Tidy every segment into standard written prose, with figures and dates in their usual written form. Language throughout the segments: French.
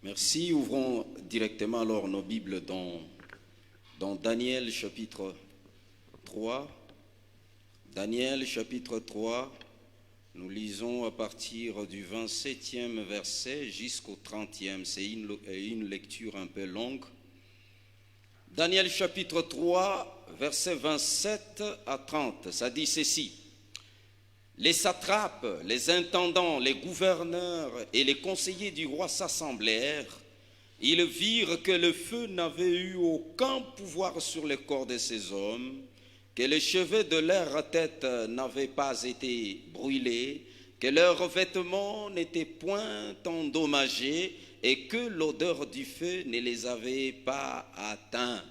Merci. Ouvrons directement alors nos Bibles dans Daniel chapitre 3. Daniel chapitre 3, nous lisons à partir du 27e verset jusqu'au 30e. C'est une lecture un peu longue. Daniel chapitre 3, versets 27 à 30, ça dit ceci. Les satrapes, les intendants, les gouverneurs et les conseillers du roi s'assemblèrent. Ils virent que le feu n'avait eu aucun pouvoir sur le corps de ces hommes, que les cheveux de leur tête n'avaient pas été brûlés, que leurs vêtements n'étaient point endommagés et que l'odeur du feu ne les avait pas atteints.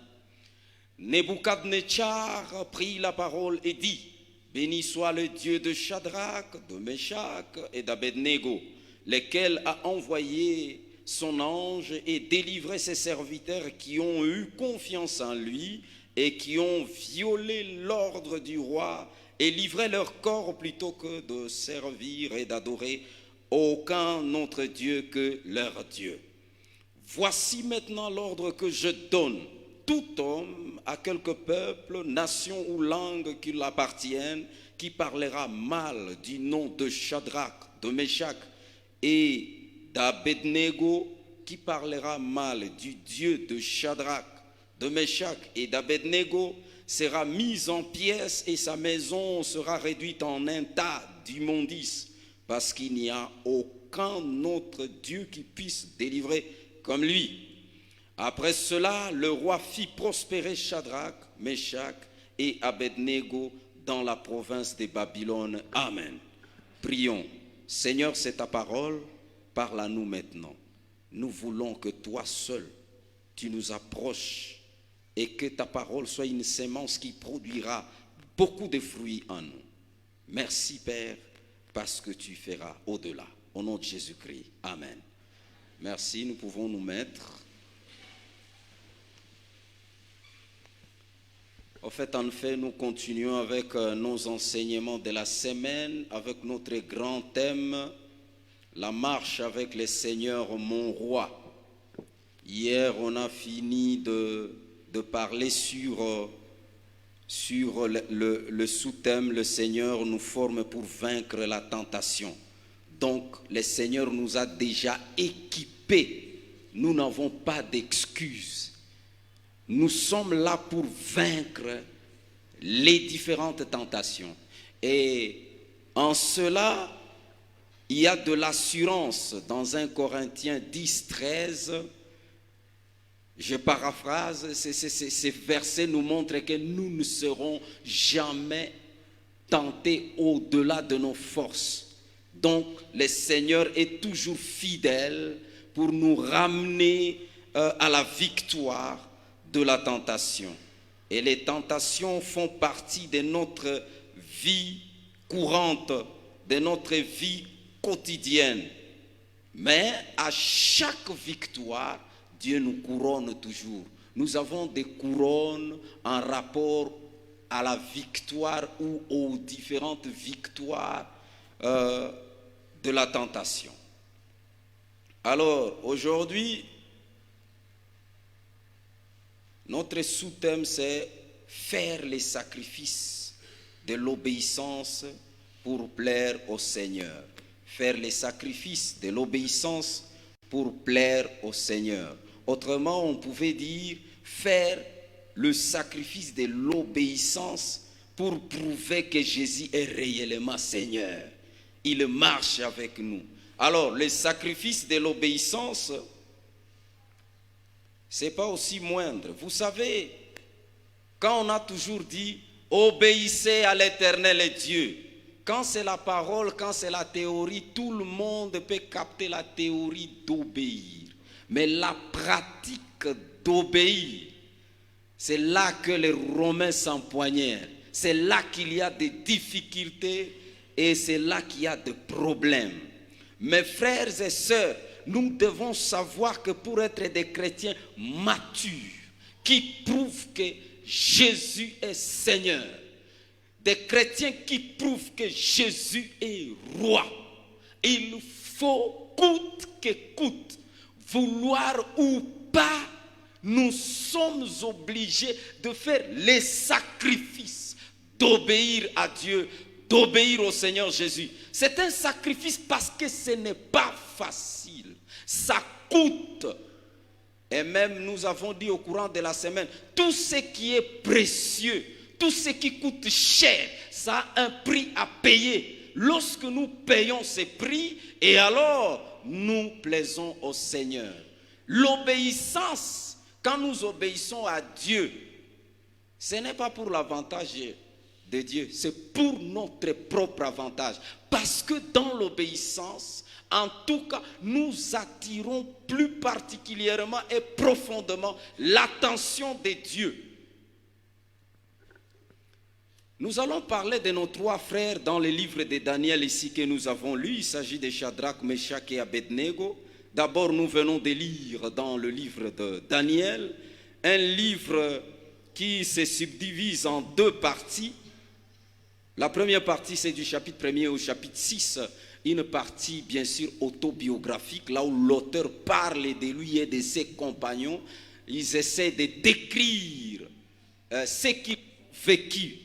Nebuchadnezzar prit la parole et dit: béni soit le Dieu de Shadrach, de Meshach et d'Abednego, lequel a envoyé son ange et délivré ses serviteurs qui ont eu confiance en lui et qui ont violé l'ordre du roi et livré leur corps plutôt que de servir et d'adorer aucun autre Dieu que leur Dieu. Voici maintenant l'ordre que je donne. Tout homme à quelque peuple, nation ou langue qu'il appartienne, qui parlera mal du nom de Shadrach, de Meshach et d'Abednego, qui parlera mal du Dieu de Shadrach, de Meshach et d'Abednego, sera mis en pièces et sa maison sera réduite en un tas d'immondices, parce qu'il n'y a aucun autre Dieu qui puisse délivrer comme lui. Après cela, le roi fit prospérer Shadrach, Meshach et Abednego dans la province de Babylone. Amen. Prions. Seigneur, c'est ta parole, parle à nous maintenant. Nous voulons que toi seul, tu nous approches et que ta parole soit une sémence qui produira beaucoup de fruits en nous. Merci Père, parce que tu feras au-delà. Au nom de Jésus-Christ. Amen. Merci, nous pouvons nous mettre. En fait, nous continuons avec nos enseignements de la semaine, avec notre grand thème, la marche avec le Seigneur, mon roi. Hier, on a fini de parler sur le sous-thème, le Seigneur nous forme pour vaincre la tentation. Donc, le Seigneur nous a déjà équipés. Nous n'avons pas d'excuses. Nous sommes là pour vaincre les différentes tentations. Et en cela, il y a de l'assurance dans 1 Corinthiens 10, 13. Je paraphrase, ces versets nous montrent que nous ne serons jamais tentés au-delà de nos forces. Donc, le Seigneur est toujours fidèle pour nous ramener à la victoire de la tentation. Et les tentations font partie de notre vie courante, de notre vie quotidienne. Mais à chaque victoire, Dieu nous couronne toujours. Nous avons des couronnes en rapport à la victoire ou aux différentes victoires de la tentation. Alors, aujourd'hui, notre sous-thème, c'est faire les sacrifices de l'obéissance pour plaire au Seigneur. Faire les sacrifices de l'obéissance pour plaire au Seigneur. Autrement, on pouvait dire faire le sacrifice de l'obéissance pour prouver que Jésus est réellement Seigneur. Il marche avec nous. Alors, le sacrifice de l'obéissance, ce n'est pas aussi moindre. Vous savez, quand on a toujours dit « obéissez à l'Éternel Dieu », quand c'est la parole, quand c'est la théorie, tout le monde peut capter la théorie d'obéir. Mais la pratique d'obéir, c'est là que les Romains s'empoignèrent. C'est là qu'il y a des difficultés et c'est là qu'il y a des problèmes. Mes frères et sœurs, nous devons savoir que pour être des chrétiens matures, qui prouvent que Jésus est Seigneur, des chrétiens qui prouvent que Jésus est roi, il faut coûte que coûte vouloir ou pas, nous sommes obligés de faire les sacrifices, d'obéir à Dieu, d'obéir au Seigneur Jésus. C'est un sacrifice parce que ce n'est pas facile. Ça coûte. Et même nous avons dit au courant de la semaine, tout ce qui est précieux, tout ce qui coûte cher, ça a un prix à payer. Lorsque nous payons ces prix, et alors nous plaisons au Seigneur. L'obéissance, quand nous obéissons à Dieu, ce n'est pas pour l'avantage de Dieu, c'est pour notre propre avantage. Parce que dans l'obéissance, en tout cas, nous attirons plus particulièrement et profondément l'attention de Dieu. Nous allons parler de nos trois frères dans le livre de Daniel ici que nous avons lu. Il s'agit de Shadrach, Meshach et Abednego. D'abord, nous venons de lire dans le livre de Daniel, un livre qui se subdivise en deux parties. La première partie, c'est du chapitre 1er au chapitre 6, une partie bien sûr autobiographique, là où l'auteur parle de lui et de ses compagnons. Ils essaient de décrire ce qu'ils ont vécu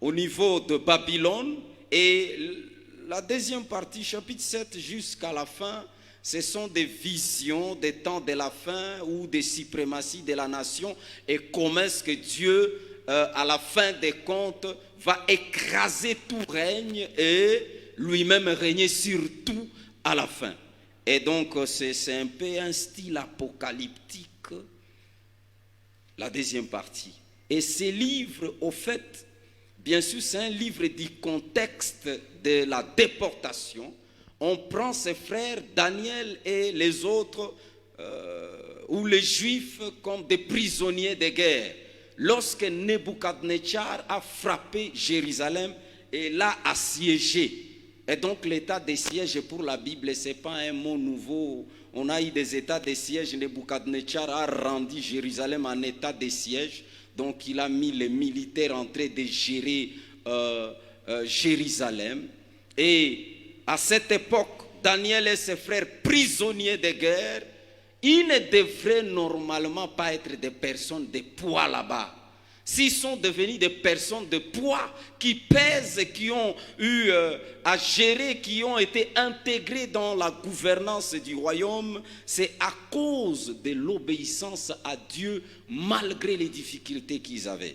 au niveau de Babylone. Et la deuxième partie, chapitre 7 jusqu'à la fin, ce sont des visions des temps de la fin ou des suprématies de la nation et comment est-ce que Dieu, à la fin des comptes, va écraser tout règne et lui-même régner sur tout à la fin. Et donc, c'est un peu un style apocalyptique, la deuxième partie. Et ces livres, au fait, bien sûr, c'est un livre du contexte de la déportation. On prend ses frères, Daniel et les autres, ou les Juifs, comme des prisonniers de guerre. Lorsque Nebuchadnezzar a frappé Jérusalem et l'a assiégé. Et donc l'état de siège pour la Bible, ce n'est pas un mot nouveau. On a eu des états de siège. Nebuchadnezzar a rendu Jérusalem en état de siège. Donc il a mis les militaires en train de gérer Jérusalem. Et à cette époque, Daniel et ses frères prisonniers de guerre, ils ne devraient normalement pas être des personnes de poids là-bas. S'ils sont devenus des personnes de poids qui pèsent, qui ont eu à gérer, qui ont été intégrés dans la gouvernance du royaume, c'est à cause de l'obéissance à Dieu malgré les difficultés qu'ils avaient.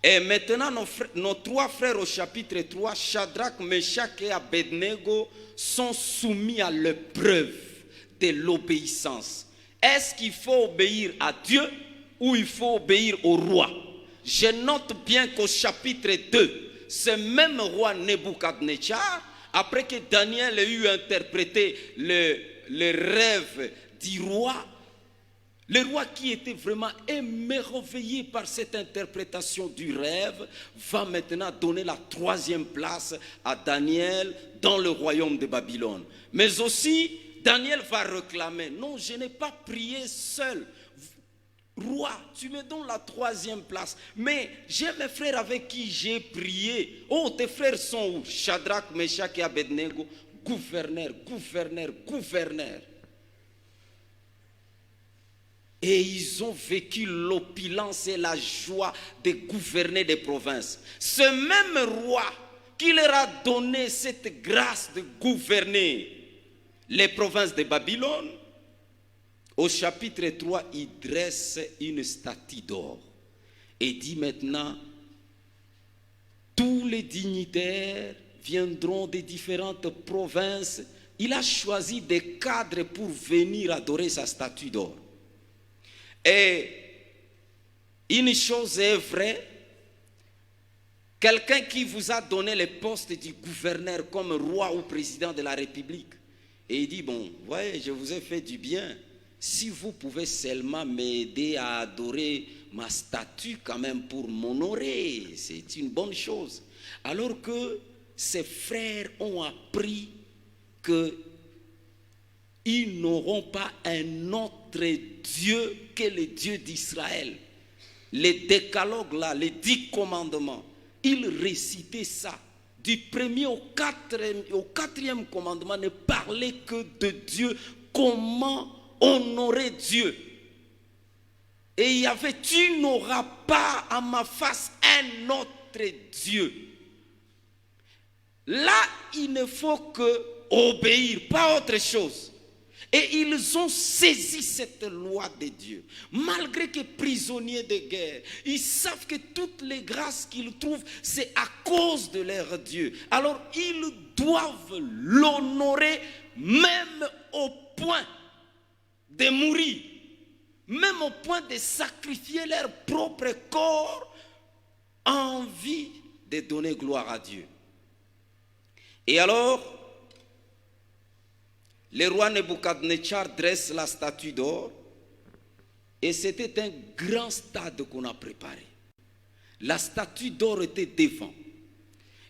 Et maintenant, nos trois frères au chapitre 3, Shadrach, Meshach et Abednego, sont soumis à l'épreuve de l'obéissance. Est-ce qu'il faut obéir à Dieu ou il faut obéir au roi? Je note bien qu'au chapitre 2, ce même roi Nebuchadnezzar, après que Daniel ait eu interprété le rêve du roi, le roi qui était vraiment émerveillé par cette interprétation du rêve va maintenant donner la troisième place à Daniel dans le royaume de Babylone. Mais aussi, Daniel va réclamer, non, je n'ai pas prié seul. Roi, tu me donnes la troisième place. Mais j'ai mes frères avec qui j'ai prié. Oh, tes frères sont où? Shadrach, Meshach et Abednego, gouverneur. Et ils ont vécu l'opulence et la joie de gouverner des provinces. Ce même roi qui leur a donné cette grâce de gouverner les provinces de Babylone, au chapitre 3, il dresse une statue d'or et dit maintenant, tous les dignitaires viendront des différentes provinces. Il a choisi des cadres pour venir adorer sa statue d'or. Et une chose est vraie, quelqu'un qui vous a donné le poste du gouverneur comme roi ou président de la République, et il dit, bon, voyez, je vous ai fait du bien, si vous pouvez seulement m'aider à adorer ma statue quand même pour m'honorer, c'est une bonne chose. Alors que ses frères ont appris que ils n'auront pas un autre Dieu que le Dieu d'Israël. Les décalogues là, les 10 commandements, ils récitaient ça. Du premier au quatrième commandement ne parlait que de Dieu comment honorer Dieu. Et il y avait, tu n'auras pas à ma face un autre Dieu. Là, il ne faut que obéir, pas autre chose. Et ils ont saisi cette loi de Dieu. Malgré que prisonniers de guerre, ils savent que toutes les grâces qu'ils trouvent, c'est à cause de leur Dieu. Alors, ils doivent l'honorer même au point de mourir. Même au point de sacrifier leur propre corps en envie de donner gloire à Dieu. Et alors, le roi Nebuchadnezzar dresse la statue d'or et c'était un grand stade qu'on a préparé. La statue d'or était devant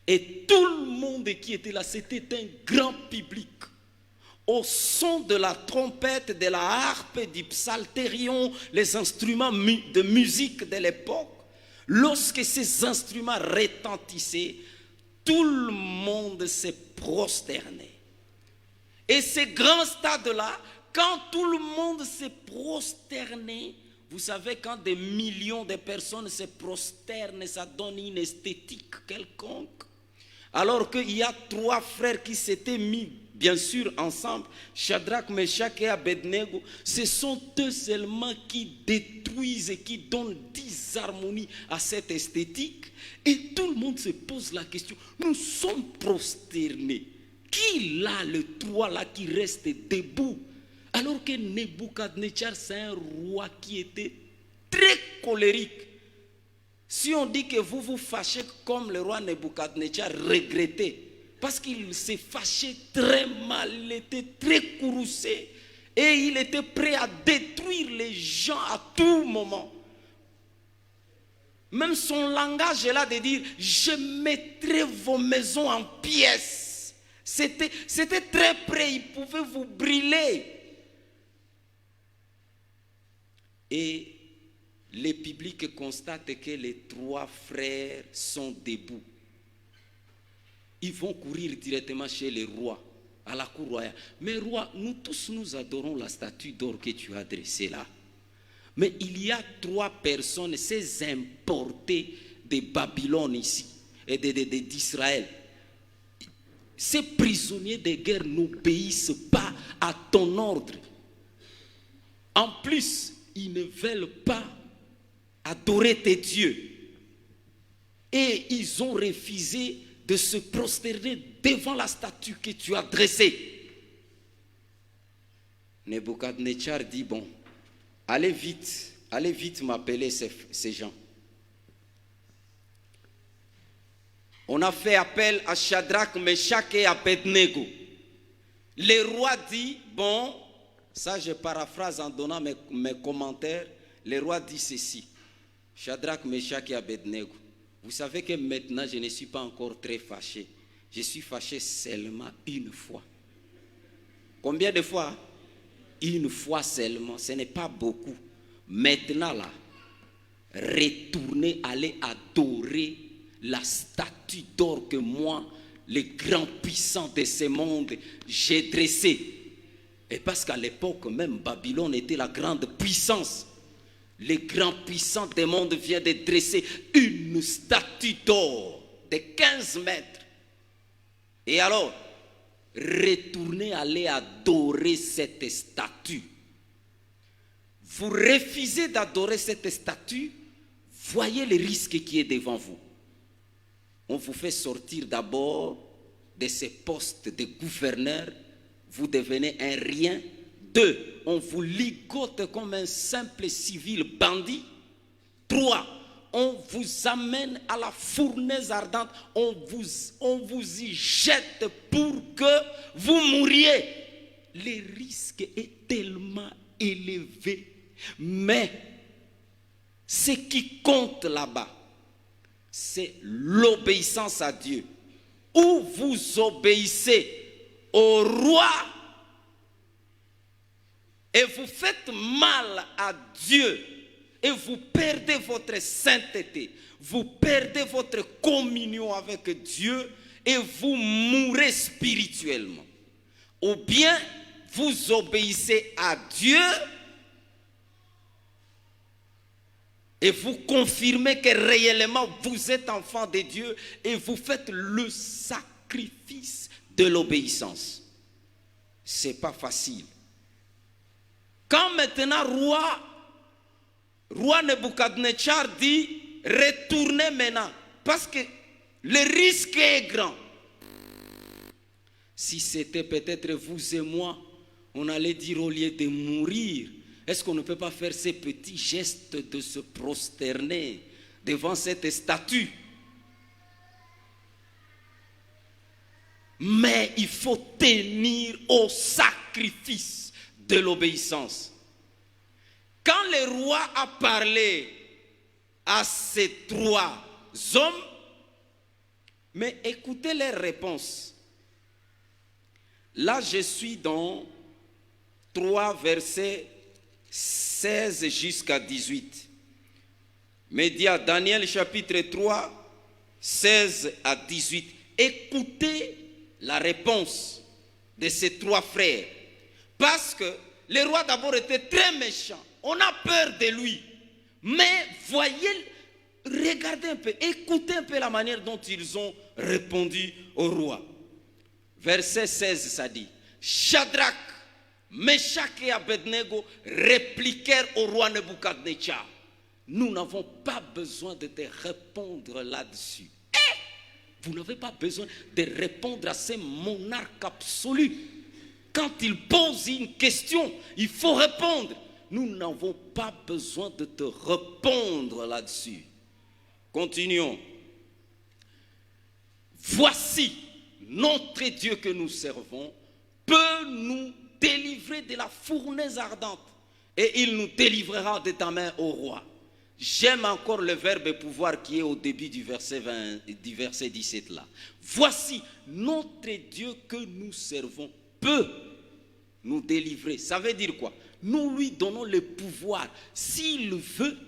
et tout le monde qui était là, c'était un grand public. Au son de la trompette, de la harpe, du psalterion, les instruments de musique de l'époque, lorsque ces instruments retentissaient, tout le monde s'est prosterné. Et ce grand stade-là, quand tout le monde s'est prosterné, vous savez, quand des millions de personnes se prosternent, ça donne une esthétique quelconque. Alors qu'il y a 3 frères qui s'étaient mis, bien sûr, ensemble, Shadrach, Meshach et Abednego, ce sont eux seulement qui détruisent et qui donnent disharmonie à cette esthétique. Et tout le monde se pose la question, nous sommes prosternés. Qui là, le 3 là, qui reste debout? Alors que Nebuchadnezzar, c'est un roi qui était très colérique. Si on dit que vous vous fâchez comme le roi Nebuchadnezzar, regrettez. Parce qu'il s'est fâché très mal, il était très courroucé. Et il était prêt à détruire les gens à tout moment. Même son langage est là de dire, je mettrai vos maisons en pièces. C'était très près, il pouvait vous brûler. Et le public constate que les 3 frères sont debout. Ils vont courir directement chez le roi, à la cour royale. Mais roi, nous tous nous adorons la statue d'or que tu as dressée là. Mais il y a 3 personnes, ces importés de Babylone ici, et d'Israël. Ces prisonniers de guerre n'obéissent pas à ton ordre. En plus, ils ne veulent pas adorer tes dieux. Et ils ont refusé de se prosterner devant la statue que tu as dressée. Nebuchadnezzar dit, bon, allez vite m'appeler ces gens. On a fait appel à Shadrach, Meshach et Abednego. Le roi dit, bon, ça je paraphrase en donnant mes commentaires, le roi dit ceci, Shadrach, Meshach et Abednego, vous savez que maintenant je ne suis pas encore très fâché, je suis fâché seulement une fois. Combien de fois? Une fois seulement, ce n'est pas beaucoup. Maintenant là, retournez, allez adorer la statue d'or que moi, le grand puissant de ce monde, j'ai dressé. Et parce qu'à l'époque même, Babylone était la grande puissance. Le grand puissant des mondes vient de dresser une statue d'or de 15 mètres. Et alors, retournez aller adorer cette statue. Vous refusez d'adorer cette statue, voyez le risque qui est devant vous. On vous fait sortir d'abord de ces postes de gouverneur, vous devenez un rien. 2, on vous ligote comme un simple civil bandit. 3, on vous amène à la fournaise ardente, on vous y jette pour que vous mouriez. Le risque est tellement élevé, mais ce qui compte là-bas, c'est l'obéissance à Dieu. Ou vous obéissez au roi et vous faites mal à Dieu et vous perdez votre sainteté, vous perdez votre communion avec Dieu et vous mourrez spirituellement. Ou bien vous obéissez à Dieu et vous confirmez que réellement vous êtes enfant de Dieu et vous faites le sacrifice de l'obéissance. C'est pas facile. Quand maintenant roi Nebuchadnezzar dit retournez maintenant parce que le risque est grand. Si c'était peut-être vous et moi, on allait dire au lieu de mourir, est-ce qu'on ne peut pas faire ces petits gestes de se prosterner devant cette statue? Mais il faut tenir au sacrifice de l'obéissance. Quand le roi a parlé à ces trois hommes, mais écoutez leurs réponses. Là, je suis dans 3 versets 16 jusqu'à 18. Mais dit à Daniel chapitre 3, 16 à 18. Écoutez la réponse de ces 3 frères. Parce que le roi d'abord était très méchant. On a peur de lui. Mais voyez, regardez un peu, écoutez un peu la manière dont ils ont répondu au roi. Verset 16, ça dit, Shadrach, Meshach et Abednego répliquèrent au roi Nebuchadnezzar. Nous n'avons pas besoin de te répondre là-dessus. Vous n'avez pas besoin de répondre à ces monarques absolus. Quand ils posent une question, il faut répondre. Nous n'avons pas besoin de te répondre là-dessus. Continuons. Voici, notre Dieu que nous servons peut nous délivrer de la fournaise ardente et il nous délivrera de ta main, ô roi. J'aime encore le verbe pouvoir qui est au début du verset 17 là. Voici, notre Dieu que nous servons peut nous délivrer. Ça veut dire quoi? Nous lui donnons le pouvoir. S'il veut,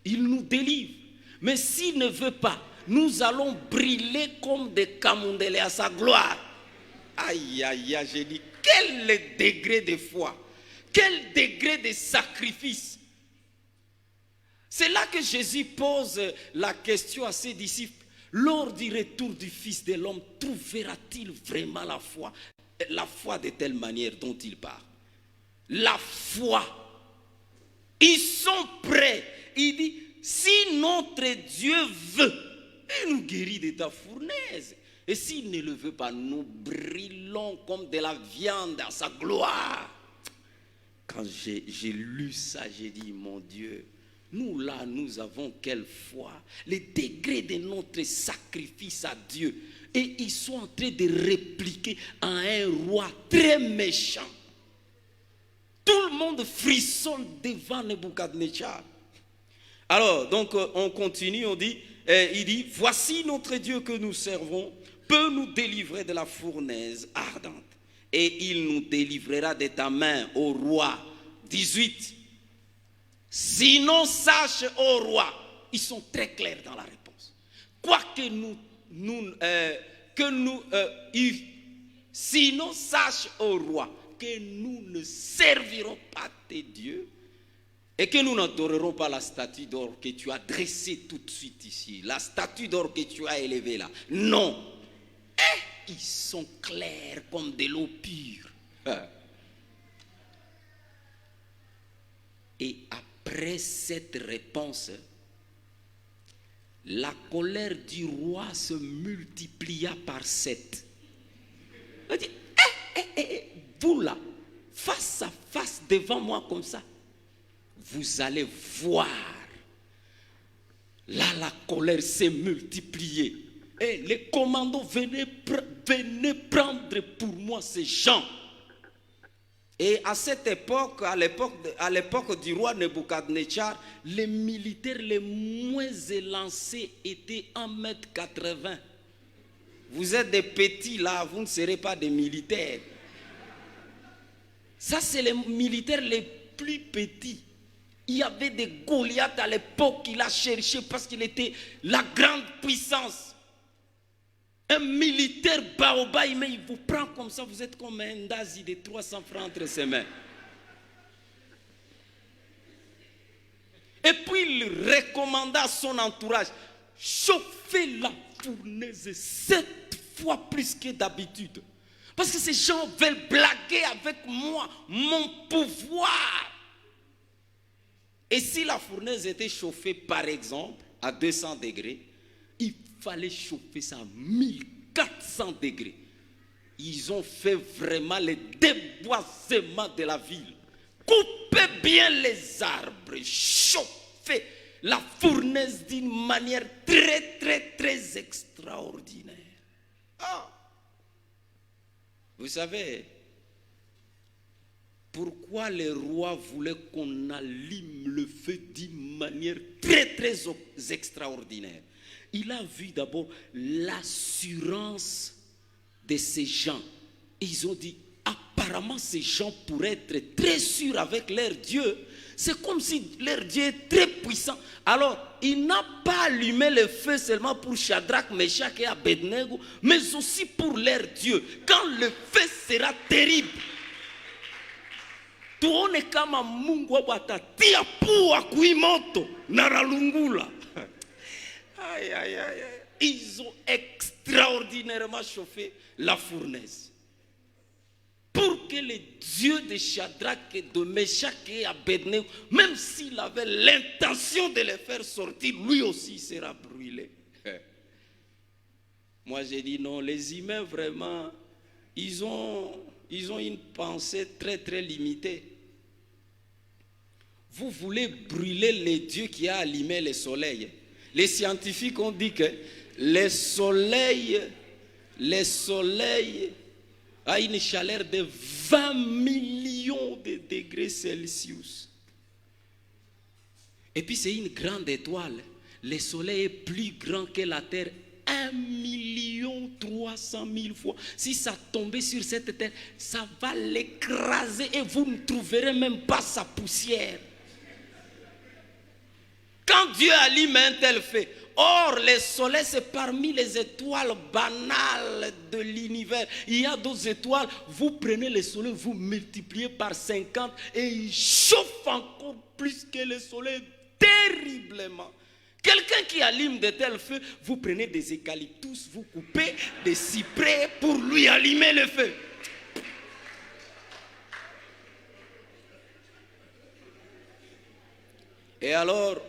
il nous délivre. Mais s'il ne veut pas, nous allons brûler comme des camondélés à sa gloire. Aïe, aïe, aïe, j'ai dit, quel degré de foi, quel degré de sacrifice. C'est là que Jésus pose la question à ses disciples. Lors du retour du Fils de l'homme, trouvera-t-il vraiment la foi de telle manière dont il parle? La foi. Ils sont prêts. Il dit, si notre Dieu veut, il nous guérit de ta fournaise. Et s'il ne le veut pas, nous brûlons comme de la viande à sa gloire. Quand j'ai lu ça, j'ai dit, mon Dieu, nous là, nous avons quelle foi. Les degrés de notre sacrifice à Dieu. Et ils sont en train de répliquer à un roi très méchant. Tout le monde frissonne devant Nebuchadnezzar. Alors, donc, on continue, on dit, il dit, voici notre Dieu que nous servons, peut nous délivrer de la fournaise ardente. Et il nous délivrera de ta main, ô roi. 18. Sinon, sache, ô roi, ils sont très clairs dans la réponse. Quoique sinon, sache, ô roi, que nous ne servirons pas tes dieux et que nous n'adorerons pas la statue d'or que tu as dressée tout de suite ici, la statue d'or que tu as élevée là. Non. Ils sont clairs comme de l'eau pure. Et après cette réponse, la colère du roi se multiplia par 7. Il dit, vous là, face à face devant moi comme ça, vous allez voir. Là, la colère s'est multipliée. Et les commandos venaient prendre pour moi ces gens. Et à cette époque, à l'époque du roi Nebuchadnezzar, les militaires les moins élancés étaient 1,80 m. Vous êtes des petits là, vous ne serez pas des militaires. Ça, c'est les militaires les plus petits. Il y avait des Goliaths à l'époque qu'il a cherché parce qu'il était la grande puissance. Un militaire baobab, mais il vous prend comme ça, vous êtes comme un dazi de 300 francs entre ses mains. Et puis il recommanda à son entourage, chauffez la fournaise 7 fois plus que d'habitude. Parce que ces gens veulent blaguer avec moi, mon pouvoir. Et si la fournaise était chauffée, par exemple, à 200 degrés, il fallait chauffer ça à 1400 degrés. Ils ont fait vraiment le déboisement de la ville. Coupez bien les arbres, chauffez la fournaise d'une manière très, très, très extraordinaire. Ah. Vous savez, pourquoi le roi voulait qu'on allume le feu d'une manière très, très extraordinaire? Il a vu d'abord l'assurance de ces gens. Ils ont dit, apparemment ces gens pourraient être très sûrs avec leur Dieu. C'est comme si leur Dieu est très puissant. Alors, il n'a pas allumé le feu seulement pour Shadrach, Meshach et Abednego, mais aussi pour leur Dieu. Quand le feu sera terrible, tuone kama Mungu atatia pua kuimoto naralungula. Aïe, aïe, aïe. Ils ont extraordinairement chauffé la fournaise. Pour que le Dieu de Shadrach et de Meshach et Abednego, même s'il avait l'intention de les faire sortir, lui aussi sera brûlé. Moi j'ai dit non, les humains vraiment, ils ont une pensée très très limitée. Vous voulez brûler le Dieu qui a allumé le soleil. Les scientifiques ont dit que le soleil a une chaleur de 20 millions de degrés Celsius. Et puis c'est une grande étoile. Le soleil est plus grand que la terre 1 300 000 fois. Si ça tombait sur cette terre, ça va l'écraser et vous ne trouverez même pas sa poussière. Quand Dieu allume un tel feu, or le soleil c'est parmi les étoiles banales de l'univers. Il y a d'autres étoiles, vous prenez le soleil, vous multipliez par 50 et il chauffe encore plus que le soleil terriblement. Quelqu'un qui allume de tels feux, vous prenez des eucalyptus, vous coupez des cyprès pour lui allumer le feu. Et alors,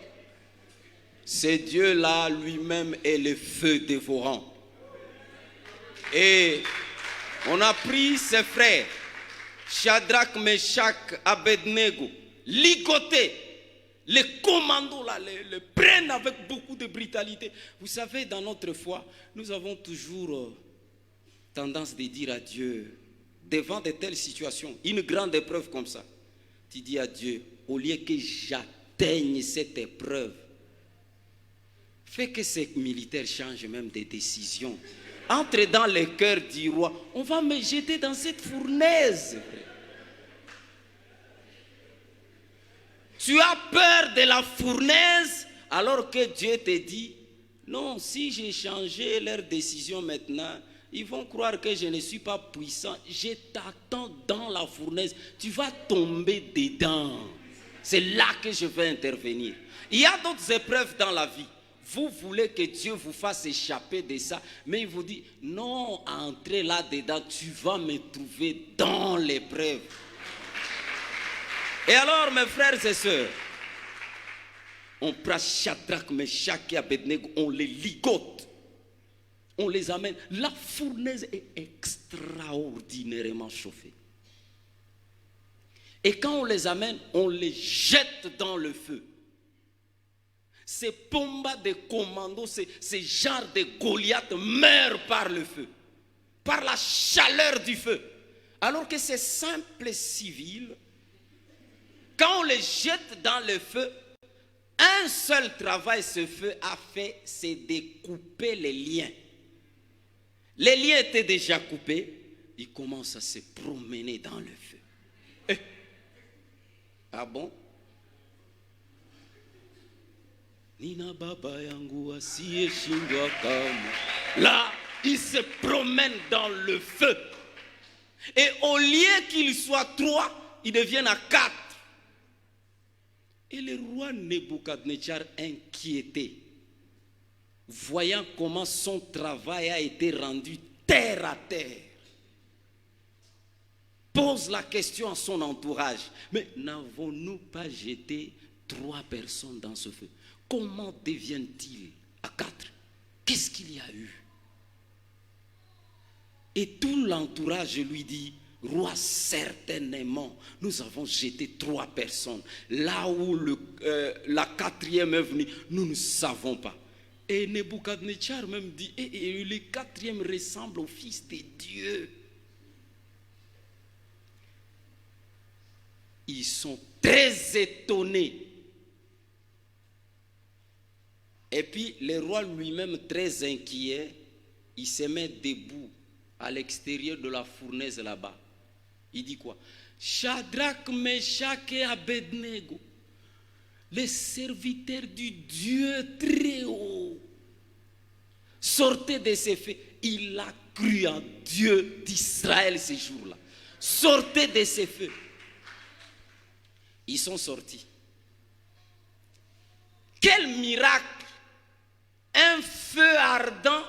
ce Dieu-là lui-même est le feu dévorant. Et on a pris ses frères, Shadrach, Meshach, Abednego, ligotés. Les commandos là, les prennent avec beaucoup de brutalité. Vous savez, dans notre foi, nous avons toujours tendance de dire à Dieu, devant de telles situations, une grande épreuve comme ça, tu dis à Dieu, au lieu que j'atteigne cette épreuve, fais que ces militaires changent même des décisions. Entre dans le cœur du roi, on va me jeter dans cette fournaise. Tu as peur de la fournaise alors que Dieu te dit, non, si j'ai changé leur décision maintenant, ils vont croire que je ne suis pas puissant. Je t'attends dans la fournaise, tu vas tomber dedans. C'est là que je vais intervenir. Il y a d'autres épreuves dans la vie. Vous voulez que Dieu vous fasse échapper de ça, mais il vous dit, non, entrez là-dedans, tu vas me trouver dans l'épreuve. Et alors, mes frères et sœurs, on prend Shadrach, Meshach et Abednego, on les ligote, on les amène. La fournaise est extraordinairement chauffée. Et quand on les amène, on les jette dans le feu. Ces pombas de commandos, ces genres de Goliath meurent par le feu, par la chaleur du feu. Alors que ces simples civils, quand on les jette dans le feu, un seul travail ce feu a fait, c'est de couper les liens. Les liens étaient déjà coupés, ils commencent à se promener dans le feu. Ah bon? Nina baba yangu asiyeshindwa kamwe. Là, il se promène dans le feu. Et au lieu qu'il soit 3, ils deviennent à 4. Et le roi Nebuchadnezzar, inquiété, voyant comment son travail a été rendu terre à terre, pose la question à son entourage. Mais n'avons-nous pas jeté 3 personnes dans ce feu? Comment deviennent-ils à 4? Qu'est-ce qu'il y a eu? Et tout l'entourage lui dit: roi, certainement, nous avons jeté 3 personnes. Là où la 4e est venue, nous ne savons pas. Et Nebuchadnezzar même dit: et le 4e ressemble au Fils de Dieu. Ils sont très étonnés. Et puis le roi lui-même, très inquiet, il se met debout à l'extérieur de la fournaise là-bas. Il dit quoi? Shadrach, Meshach et Abednego, les serviteurs du Dieu très haut, sortez de ces feux. Il a cru en Dieu d'Israël ces jours-là. Sortez de ces feux. Ils sont sortis. Quel miracle! Un feu ardent,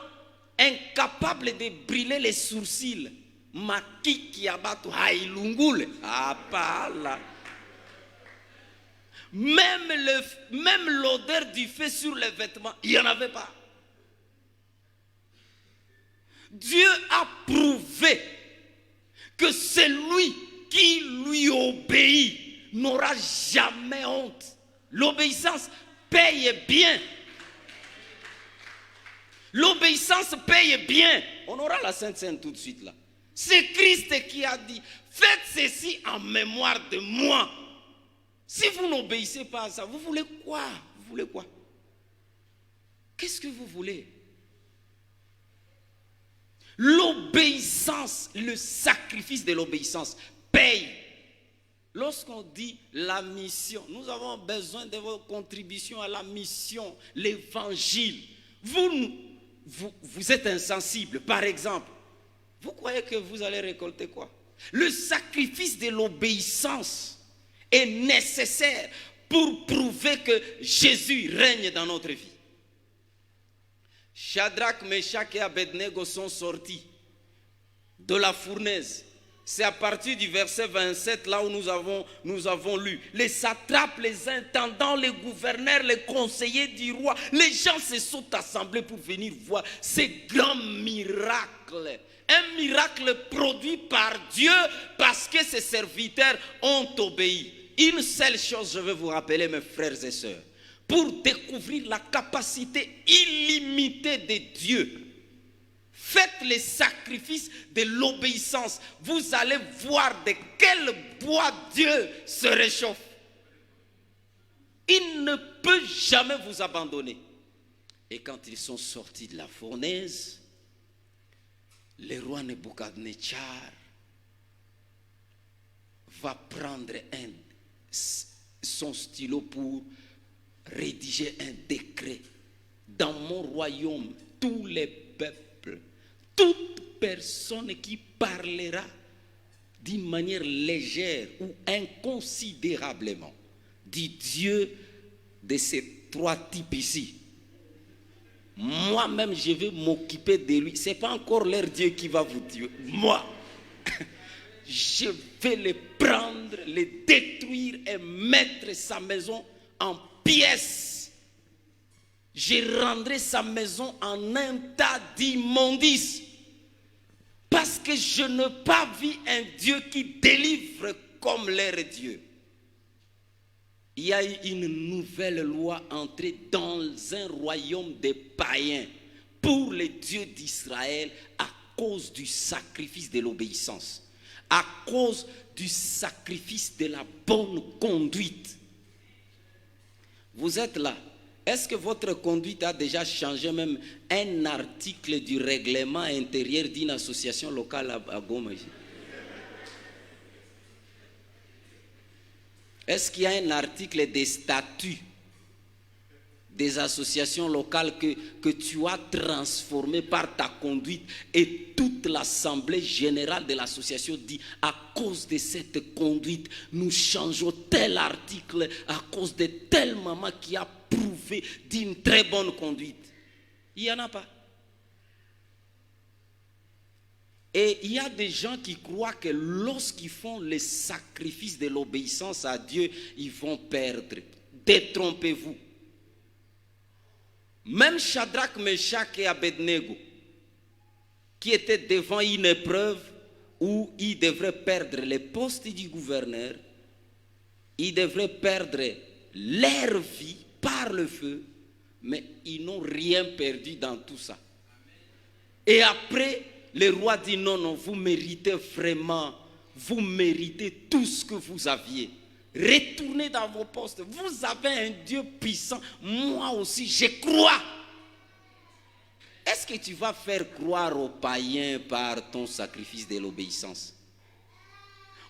incapable de brûler les sourcils. Makiki abatu hailungule. Ah, pas là. Même l'odeur du feu sur les vêtements, il n'y en avait pas. Dieu a prouvé que celui qui lui obéit n'aura jamais honte. L'obéissance paye bien. L'obéissance paye bien. On aura la Sainte Seine tout de suite là. C'est Christ qui a dit: faites ceci en mémoire de moi. Si vous n'obéissez pas à ça, vous voulez quoi? Vous voulez quoi? Qu'est-ce que vous voulez? L'obéissance, le sacrifice de l'obéissance paye. Lorsqu'on dit la mission, nous avons besoin de vos contributions à la mission, l'évangile. Vous êtes insensible, par exemple. Vous croyez que vous allez récolter quoi? Le sacrifice de l'obéissance est nécessaire pour prouver que Jésus règne dans notre vie. Shadrach, Meshach et Abednego sont sortis de la fournaise. C'est à partir du verset 27 là où nous avons lu. Les satrapes, les intendants, les gouverneurs, les conseillers du roi, les gens se sont assemblés pour venir voir ces grands miracles. Un miracle produit par Dieu parce que ses serviteurs ont obéi. Une seule chose je veux vous rappeler, mes frères et sœurs. Pour découvrir la capacité illimitée de Dieu, faites les sacrifices de l'obéissance. Vous allez voir de quel bois Dieu se réchauffe. Il ne peut jamais vous abandonner. Et quand ils sont sortis de la fournaise, le roi Nebuchadnezzar va prendre son stylo pour rédiger un décret. Dans mon royaume, tous les peuples, toute personne qui parlera d'une manière légère ou inconsidérablement du Dieu de ces 3 types ici, moi-même je vais m'occuper de lui. Ce n'est pas encore leur Dieu qui va vous tuer. Moi, je vais les prendre, les détruire et mettre sa maison en pièces. Je rendrai sa maison en un tas d'immondices. Parce que je n'ai pas vu un Dieu qui délivre comme leur Dieu. Il y a eu une nouvelle loi entrée dans un royaume des païens pour les dieux d'Israël à cause du sacrifice de l'obéissance, à cause du sacrifice de la bonne conduite. Vous êtes là. Est-ce que votre conduite a déjà changé même un article du règlement intérieur d'une association locale à Goma? Est-ce qu'il y a un article des statuts des associations locales que tu as transformées par ta conduite, et toute l'assemblée générale de l'association dit, à cause de cette conduite, nous changeons tel article à cause de telle maman qui a prouvé d'une très bonne conduite. Il n'y en a pas. Et il y a des gens qui croient que lorsqu'ils font les sacrifices de l'obéissance à Dieu, ils vont perdre. Détrompez-vous. Même Shadrach, Meshach et Abednego, qui étaient devant une épreuve où ils devraient perdre les postes du gouverneur, ils devraient perdre leur vie par le feu, mais ils n'ont rien perdu dans tout ça. Et après, le roi dit non, non, vous méritez vraiment, vous méritez tout ce que vous aviez. Retournez dans vos postes. Vous avez un Dieu puissant. Moi aussi, je crois. Est-ce que tu vas faire croire aux païens par ton sacrifice de l'obéissance?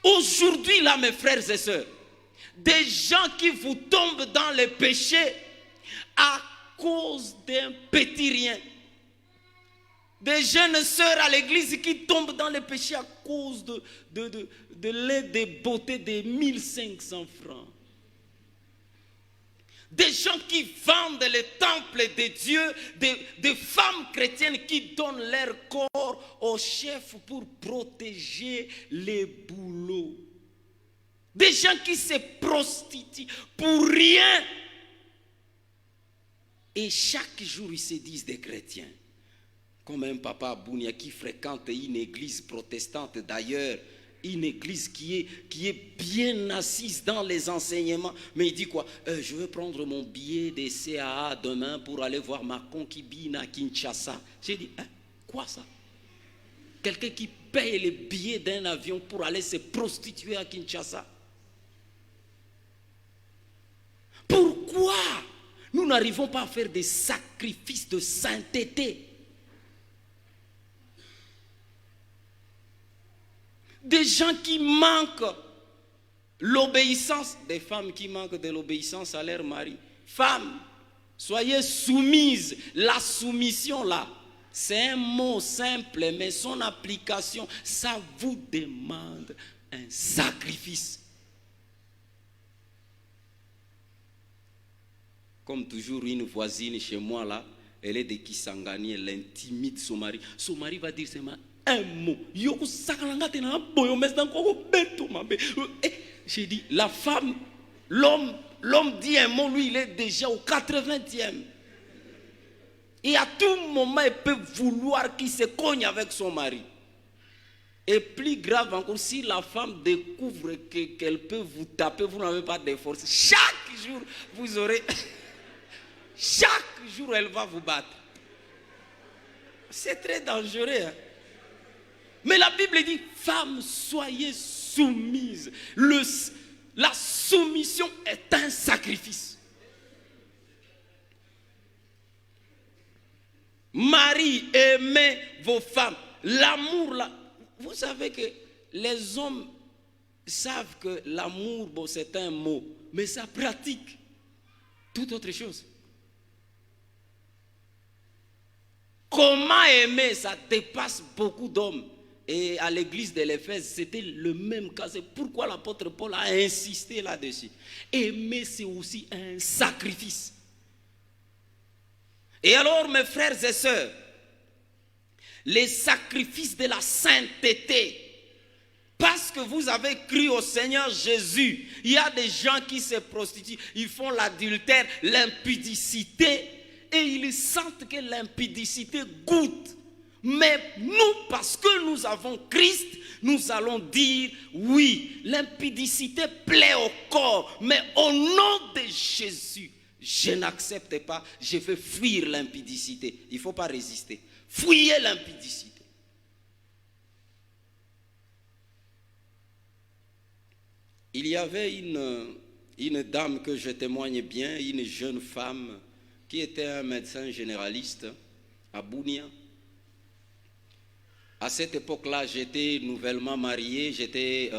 Aujourd'hui, là, mes frères et sœurs, des gens qui vous tombent dans le péché à cause d'un petit rien. Des jeunes sœurs à l'église qui tombent dans le péché à cause de l'aide de beauté de 1500 francs. Des gens qui vendent les temples de Dieu, des femmes chrétiennes qui donnent leur corps au chef pour protéger les boulots. Des gens qui se prostituent pour rien. Et chaque jour, ils se disent des chrétiens. Comme un papa Bounia qui fréquente une église protestante d'ailleurs, une église qui est bien assise dans les enseignements. Mais il dit quoi? Je vais prendre mon billet de CAA demain pour aller voir ma concubine à Kinshasa. J'ai dit, hein, quoi ça? Quelqu'un qui paye le billet d'un avion pour aller se prostituer à Kinshasa. Pourquoi nous n'arrivons pas à faire des sacrifices de sainteté? Des gens qui manquent l'obéissance, des femmes qui manquent de l'obéissance à leur mari. Femmes, soyez soumises. La soumission là, c'est un mot simple, mais son application, ça vous demande un sacrifice. Comme toujours, une voisine chez moi là, elle est de Kisangani, elle intimide son mari. Son mari va dire seulement un mot. J'ai dit, la femme, l'homme dit un mot, lui il est déjà au 80e. Et à tout moment, il peut vouloir qu'il se cogne avec son mari. Et plus grave encore, si la femme découvre qu'elle peut vous taper, vous n'avez pas de force. Chaque jour, vous aurez... Chaque jour, elle va vous battre. C'est très dangereux. Hein? Mais la Bible dit, femmes, soyez soumises. La soumission est un sacrifice. Marie, aimez vos femmes. L'amour, là, vous savez que les hommes savent que l'amour, bon, c'est un mot, mais ça pratique toute autre chose. Comment aimer, ça dépasse beaucoup d'hommes. Et à l'église de l'Éphèse, c'était le même cas. C'est pourquoi l'apôtre Paul a insisté là-dessus. Aimer, c'est aussi un sacrifice. Et alors, mes frères et sœurs, les sacrifices de la sainteté, parce que vous avez cru au Seigneur Jésus, il y a des gens qui se prostituent, ils font l'adultère, l'impudicité, et ils sentent que l'impudicité goûte. Mais nous, parce que nous avons Christ, nous allons dire oui, l'impudicité plaît au corps, mais au nom de Jésus, je n'accepte pas, je vais fuir l'impudicité. Il ne faut pas résister. Fuyez l'impudicité. Il y avait une dame que je témoigne bien, une jeune femme qui était un médecin généraliste à Bounia. À cette époque-là, j'étais nouvellement marié, j'étais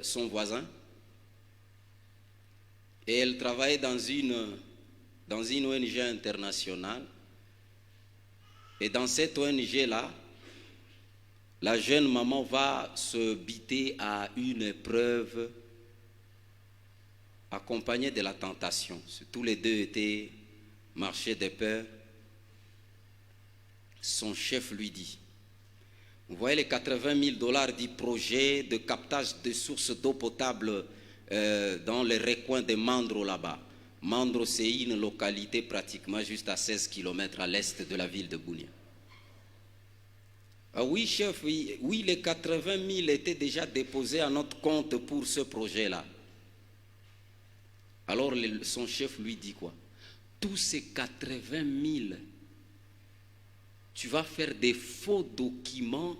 son voisin. Et elle travaillait dans une dans une ONG internationale. Et dans cette ONG-là, la jeune maman va se biter à une épreuve accompagnée de la tentation. Tous les deux étaient marchés de peur. Son chef lui dit, vous voyez les 80 000 $ du projet de captage de sources d'eau potable dans les recoins de Mandro là-bas. Mandro, c'est une localité pratiquement juste à 16 km à l'est de la ville de Bunia. Ah oui, chef, oui, les 80 000 étaient déjà déposés à notre compte pour ce projet-là. Alors son chef lui dit quoi? Tous ces 80 000, tu vas faire des faux documents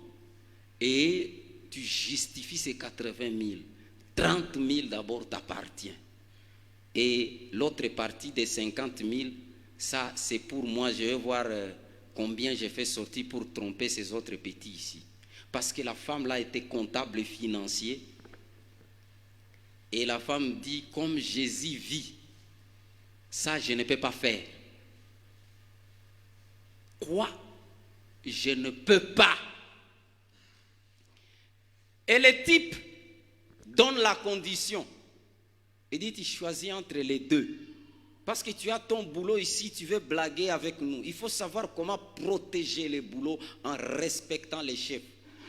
et tu justifies ces 80 000. 30 000 d'abord t'appartient. Et l'autre partie des 50 000, ça c'est pour moi, je vais voir combien j'ai fait sortir pour tromper ces autres petits ici. Parce que la femme là était comptable et financier. Et la femme dit, comme Jésus vit, ça je ne peux pas faire. Quoi? Je ne peux pas. Et le type donne la condition. Il dit, tu choisis entre les deux. Parce que tu as ton boulot ici, tu veux blaguer avec nous. Il faut savoir comment protéger les boulots en respectant les chefs.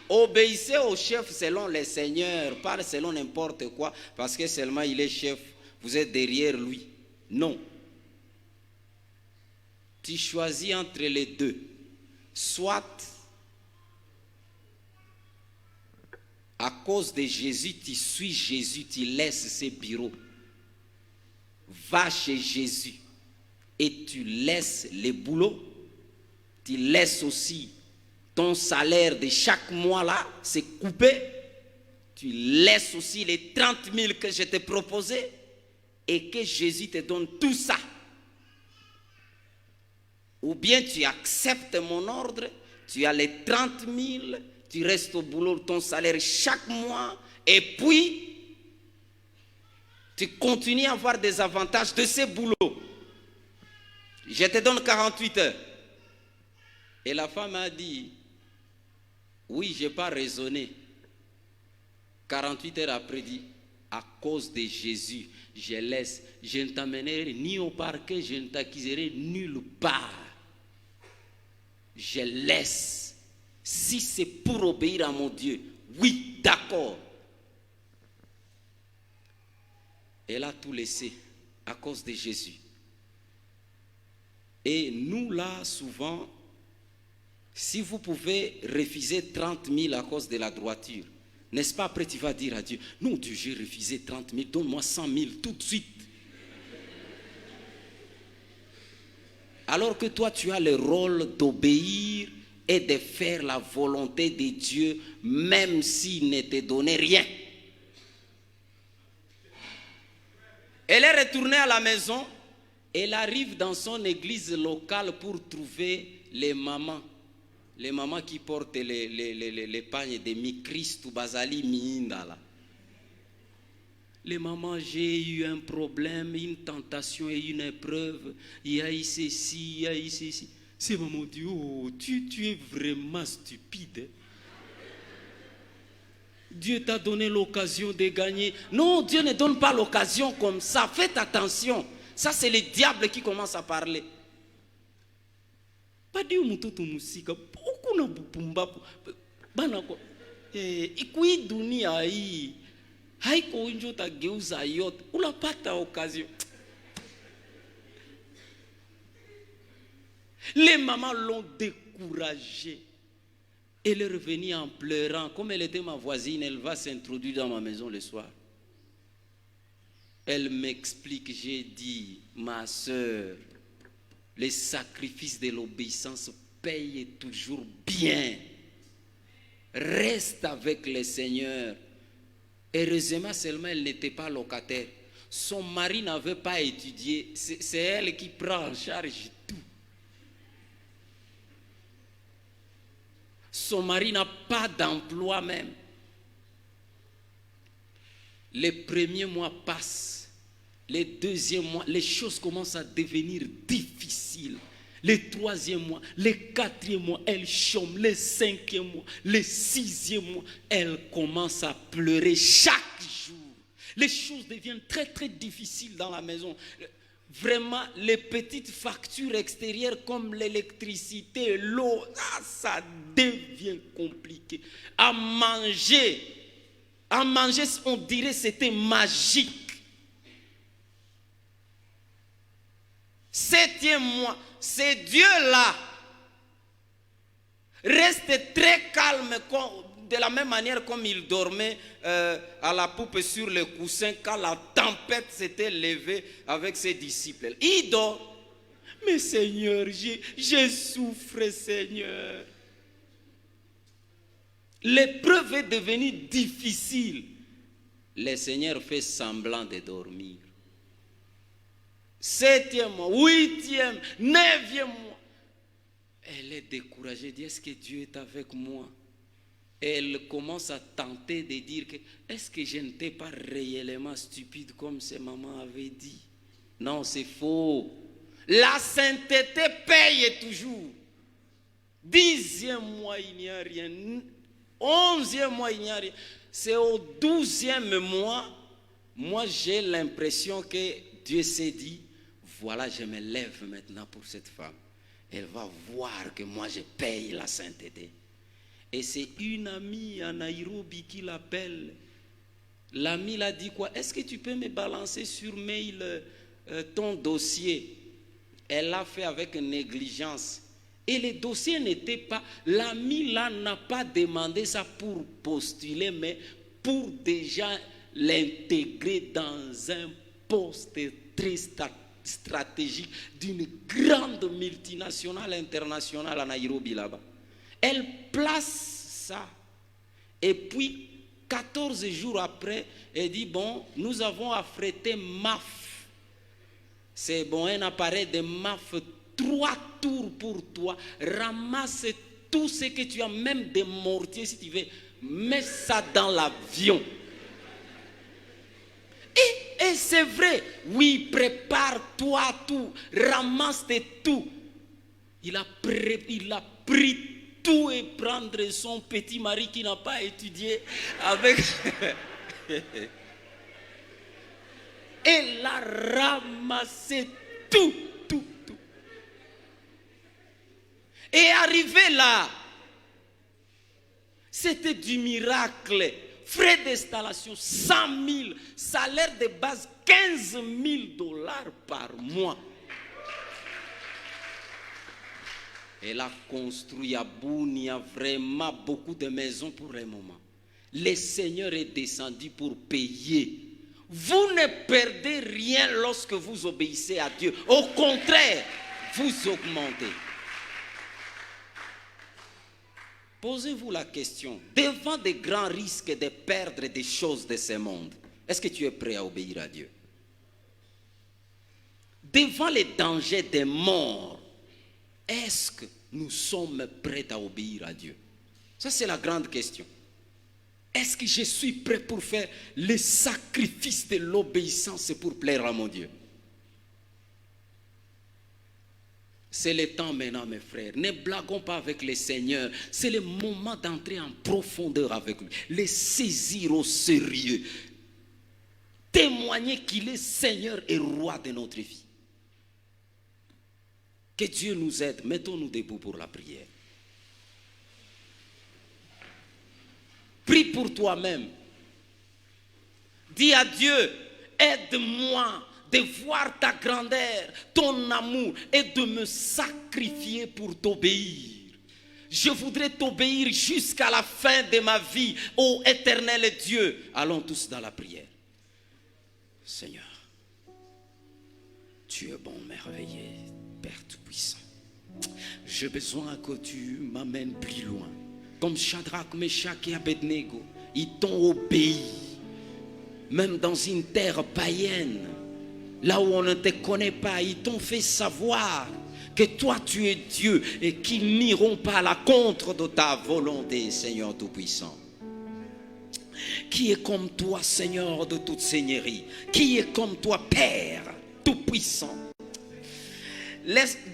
Obéissez au chef selon les seigneurs, pas selon n'importe quoi, parce que seulement il est chef, vous êtes derrière lui. Non. Tu choisis entre les deux. Soit, à cause de Jésus, tu suis Jésus, tu laisses ses bureaux. Va chez Jésus et tu laisses les boulots, tu laisses aussi ton salaire de chaque mois là, c'est coupé, tu laisses aussi les 30 000 que je t'ai proposé et que Jésus te donne tout ça. Ou bien tu acceptes mon ordre, tu as les 30 000, tu restes au boulot, ton salaire chaque mois et puis tu continues à avoir des avantages de ces boulots. Je te donne 48 heures. Et la femme a dit, oui, je n'ai pas raisonné. 48 heures après, dit, à cause de Jésus, je laisse, je ne t'amènerai ni au parquet, je ne t'accuserai nulle part. Je laisse. Si c'est pour obéir à mon Dieu, oui, d'accord. Elle a tout laissé à cause de Jésus. Et nous là, souvent, si vous pouvez refuser 30 000 à cause de la droiture, n'est-ce pas, après tu vas dire à Dieu, non Dieu, j'ai refusé 30 000, donne-moi 100 000 tout de suite. Alors que toi, tu as le rôle d'obéir et de faire la volonté de Dieu, même s'il ne te donnait rien. Elle est retournée à la maison. Elle arrive dans son église locale pour trouver les mamans. Les mamans qui portent les pagnes de mi-Christ ou Basali mi-Indala. Les mamans, j'ai eu un problème, une tentation et une épreuve. Il y a eu ceci, il y a eu ceci. Ces mamans disent, oh, tu es vraiment stupide. Dieu t'a donné l'occasion de gagner. Non, Dieu ne donne pas l'occasion comme ça. Faites attention. Ça, c'est le diable qui commence à parler. Pas dire mutoto musika. Beaucoup na bupumba. Bana ko. Ikui dunia hii. Haiko injo tageuza yote. Unapata occasion. Les mamans l'ont découragée. Elle est revenue en pleurant. Comme elle était ma voisine, elle va s'introduire dans ma maison le soir. Elle m'explique, j'ai dit, ma soeur, les sacrifices de l'obéissance payent toujours bien. Reste avec le Seigneur. Heureusement seulement, elle n'était pas locataire. Son mari n'avait pas étudié. C'est elle qui prend en charge tout. Son mari n'a pas d'emploi même. Les premiers mois passent. Les deuxièmes mois, les choses commencent à devenir difficiles. Les troisième mois, les quatrième mois, elle chôme. Les cinquième mois, les sixième mois, elle commence à pleurer chaque jour. Les choses deviennent très très difficiles dans la maison. Vraiment, les petites factures extérieures comme l'électricité, l'eau, ça devient compliqué. À manger, on dirait c'était magique. Septième mois, c'est Dieu-là. Reste très calme de la même manière comme il dormait à la poupe sur le coussin quand la tempête s'était levée avec ses disciples. Il dort. Mais Seigneur, je souffre, Seigneur. L'épreuve est devenue difficile. Le Seigneur fait semblant de dormir. Septième mois, huitième, neuvième mois. Elle est découragée, dit, est-ce que Dieu est avec moi? Elle commence à tenter de dire que, est-ce que je n'étais pas réellement stupide comme ses mamans avaient dit? Non, c'est faux. La sainteté paye toujours. 10e mois, il n'y a rien. 11e mois, il n'y a rien. C'est au 12e mois, moi j'ai l'impression que Dieu s'est dit, voilà, je me lève maintenant pour cette femme. Elle va voir que moi je paye la sainteté. Et c'est une amie à Nairobi qui l'appelle. L'amie l'a dit quoi? Est-ce que tu peux me balancer sur mail ton dossier? Elle l'a fait avec négligence. Et le dossier n'était pas... L'amie là n'a pas demandé ça pour postuler, mais pour déjà l'intégrer dans un poste très stratégique d'une grande multinationale internationale à Nairobi là-bas. Elle place ça. Et puis, 14 jours après, elle dit, bon, nous avons affrété MAF. C'est bon, un appareil de MAF, 3 tours pour toi. Ramasse tout ce que tu as, même des mortiers, si tu veux. Mets ça dans l'avion. Et c'est vrai, oui, prépare-toi tout, ramasse tout. Il a pris tout et prendre son petit mari qui n'a pas étudié avec... Elle a ramassé tout. Et arrivé là, c'était du miracle. Frais d'installation, 100 000. Salaire de base, 15 000 $ par mois. Elle a construit à Bunia vraiment beaucoup de maisons pour le moment. Le Seigneur est descendu pour payer. Vous ne perdez rien lorsque vous obéissez à Dieu. Au contraire, vous augmentez. Posez-vous la question, devant des grands risques de perdre des choses de ce monde, est-ce que tu es prêt à obéir à Dieu? Devant les dangers des morts, est-ce que nous sommes prêts à obéir à Dieu? Ça, c'est la grande question. Est-ce que je suis prêt pour faire le sacrifice de l'obéissance pour plaire à mon Dieu? C'est le temps maintenant, mes frères. Ne blaguons pas avec le Seigneur. C'est le moment d'entrer en profondeur avec lui. Le saisir au sérieux. Témoigner qu'il est Seigneur et Roi de notre vie. Que Dieu nous aide. Mettons-nous debout pour la prière. Prie pour toi-même. Dis à Dieu, aide-moi de voir ta grandeur, ton amour et de me sacrifier pour t'obéir. Je voudrais t'obéir jusqu'à la fin de ma vie, ô éternel Dieu. Allons tous dans la prière. Seigneur, tu es bon, merveilleux, Père Tout-Puissant. J'ai besoin que tu m'amènes plus loin. Comme Shadrach, Meshach et Abednego, ils t'ont obéi. Même dans une terre païenne, là où on ne te connaît pas, ils t'ont fait savoir que toi tu es Dieu et qu'ils n'iront pas à la contre de ta volonté, Seigneur Tout-Puissant. Qui est comme toi, Seigneur de toute seigneurie? Qui est comme toi, Père tout-puissant?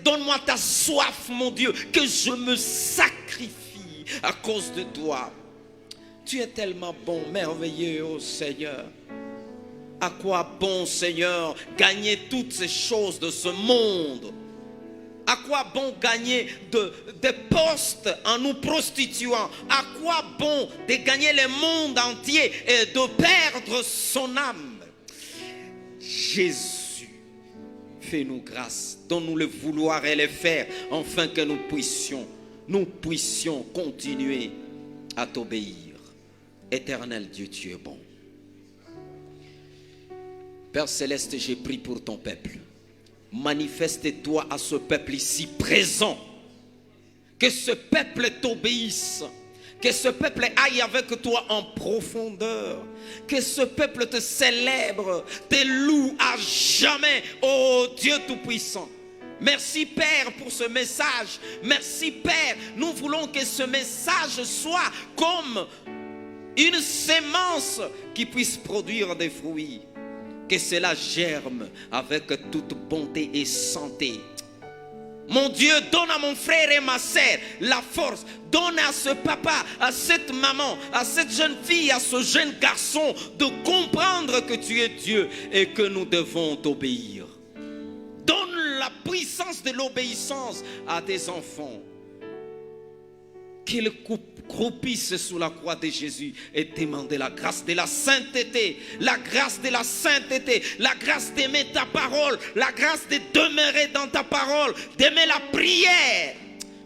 Donne-moi ta soif, mon Dieu, que je me sacrifie à cause de toi. Tu es tellement bon, merveilleux, oh Seigneur. À quoi bon, Seigneur, gagner toutes ces choses de ce monde? À quoi bon gagner des postes en nous prostituant? À quoi bon de gagner le monde entier et de perdre son âme? Jésus, fais-nous grâce, donne-nous le vouloir et le faire, afin que nous puissions continuer à t'obéir. Éternel Dieu, tu es bon. Père Céleste, j'ai prié pour ton peuple. Manifeste-toi à ce peuple ici présent. Que ce peuple t'obéisse. Que ce peuple aille avec toi en profondeur. Que ce peuple te célèbre, te loue à jamais, ô Dieu Tout-Puissant. Merci Père pour ce message. Merci Père. Nous voulons que ce message soit comme une sémence qui puisse produire des fruits. Que cela germe avec toute bonté et santé. Mon Dieu, donne à mon frère et ma sœur la force. Donne à ce papa, à cette maman, à cette jeune fille, à ce jeune garçon de comprendre que tu es Dieu et que nous devons t'obéir. Donne la puissance de l'obéissance à tes enfants. Qu'ils croupissent sous la croix de Jésus et demandent la grâce de la sainteté, la grâce de la sainteté, la grâce d'aimer ta parole, la grâce de demeurer dans ta parole, d'aimer la prière.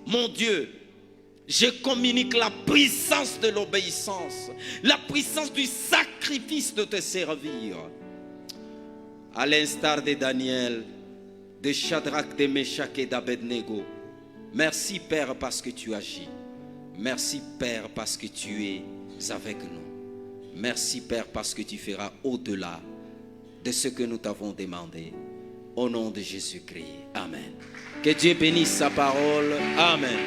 Mon Dieu, je communique la puissance de l'obéissance, la puissance du sacrifice de te servir. À l'instar de Daniel, de Shadrach, de Meshach et d'Abednego. Merci Père parce que tu agis. Merci Père parce que tu es avec nous. Merci Père parce que tu feras au-delà de ce que nous t'avons demandé. Au nom de Jésus-Christ. Amen. Que Dieu bénisse sa parole. Amen.